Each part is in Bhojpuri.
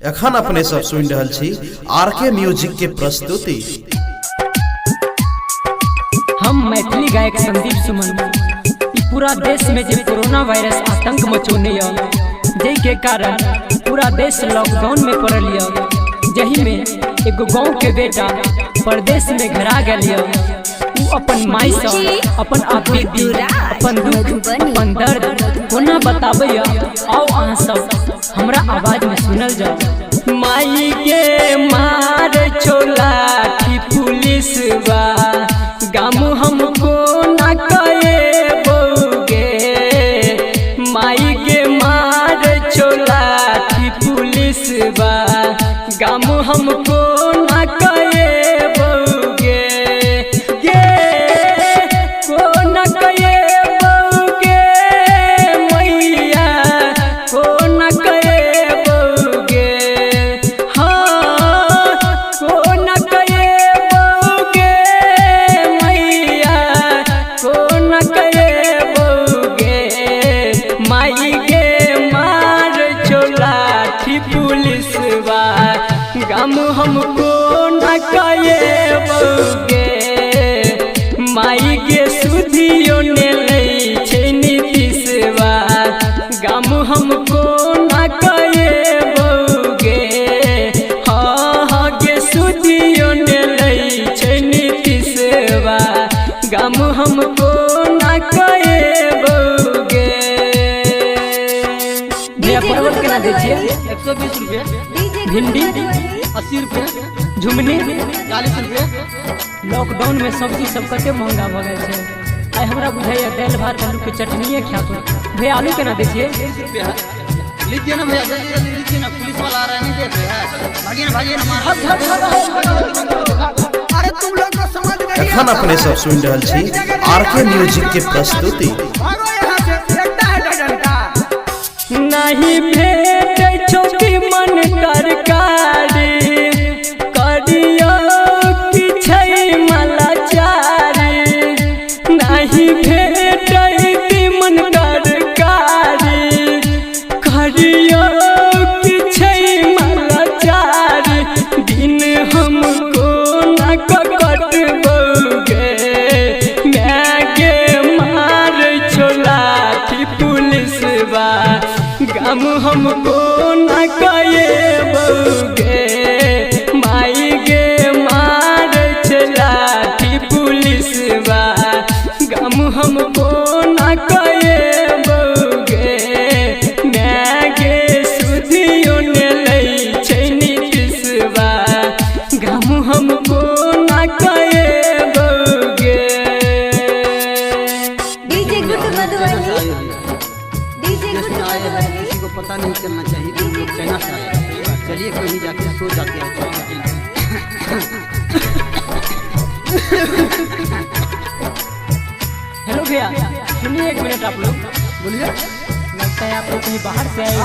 एखन अपने सब सुन रहल छी आरके म्यूजिक के प्रस्तुति। हम मैथिली गायक संदीप सुमन पूरा देश में जो कोरोना वायरस आतंक मचौने जे के कारण पूरा देश लॉकडाउन में पड़ल जही में एगो गाँव के बेटा परदेश में घरा गया अपन माई से अपन आपबीती अपन दुख अपन दर्द कोना बताबे आओ अहाँ सब हमरा आवाज में सुनल जाओ। माई के मार छोला की पुलिस बा गाम हमको ना कहे बोगे। माई के मार छोला की पुलिस बा गाम हमको ना कहे गाम हमको न कहे बोगे। माई के सुधियो ने लई छे नीतीशवा गाम हमको न कहे बोगे। हाँ के सुधियो ने लई छे नीतीशवा गाम हमको न कहे बोगे। भैया परवल केना दे छियै? 120 रुपये। भिंडी 80 रुपये। झुमनी 40 रुपये। लॉकडाउन में सब्जी सब कते महंगा भ गए छै। आइ हमरा बुझाइए दाल भात आलू के चटनिए खातो। भैया आलू केना दे छियै? 30 रुपये। लीजिए ना भैया, जल्दी जल्दी लीजिए ना, पुलिस वाला आ रहा है, नहीं देते हैं। भागिए ना अरे तुम लोग को समझ नहीं। एखन अपने सब सुन रहल छी आरके म्यूजिक के प्रस्तुति। नहीं भेट छोटी मन तरकारी करियो कि छै मलाचारी। नहीं भेट मन तरकारी करियो कि छै मलाचारी। दिन हमको न कटबोगे। मैगे मार छोला की पुलिस बा गाम हमको न कहे बोगे। माई गे मार चला की पुलिस बा गाम हमको न कहे बोगे। मैगे सुधियो ने लई छे नीतीशवा गाम हमको न कहे बोगे। DJ good Madhubani, DJ good Madhubani. को पता नहीं चलना चाहिए कि लोग चाइना से आए हैं। चलिए कहीं जाके सो जाते हैं। हेलो भैया सुनिए, 1 मिनट आप लोग बोलिए। लगता है आप लोग कहीं बाहर से आए।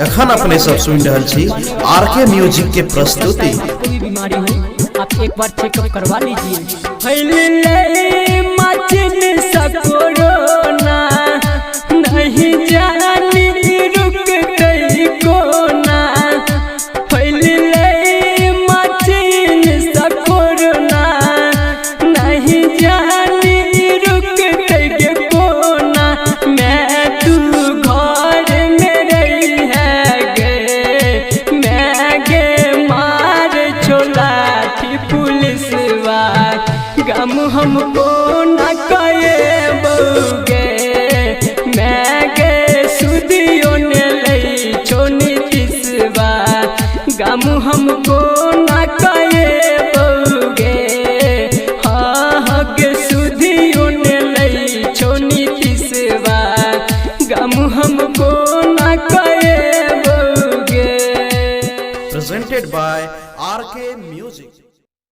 एखन अपने सब सुन रहल छी आरके म्यूजिक के प्रस्तुति। कोई बीमारी हो आप एक बार चेकअप करवा लीजिए। फैले मचन कोरोना नहीं जानी रुक गई कोना। फैले मचन कोरोना नहीं जानी रुक गई कोना। मैं तू घर में रही है गे। मैं गे मार छोला की पुलिसवा गाम हमको न कहे बोगे। मैं गे सुधियो ने लई छो नीतीशवा गाम हम